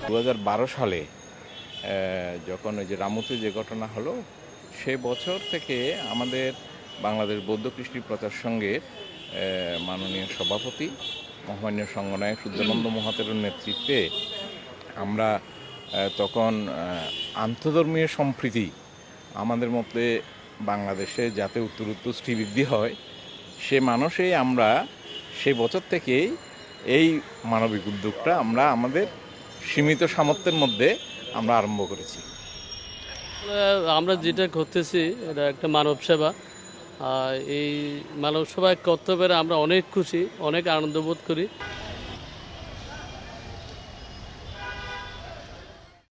2012 সালে যখন ওই যে রামুতে যে ঘটনা হলো, সে বছর থেকে আমাদের বাংলাদেশ বৌদ্ধ কৃষ্টি প্রচার সংঘের মাননীয় সভাপতি মহামান্য সংঘনায়ক সূর্যানন্দ মহাতের নেতৃত্বে আমরা তখন আন্তধর্মীয় সম্প্রীতি আমাদের মধ্যে বাংলাদেশে যাতে উত্তরোত্তর শ্রীবৃদ্ধি হয় সে মানুষেই আমরা সেই বছর থেকেই এই মানবিক উদ্যোগটা আমরা আমাদের সীমিত সামর্থ্যের মধ্যে আমরা আরম্ভ করেছি। আমরা যেটা করতেছি এটা একটা মানব সেবা। এই মানব সেবা কর্তব্যের আমরা অনেক খুশি, অনেক আনন্দ বোধ করি।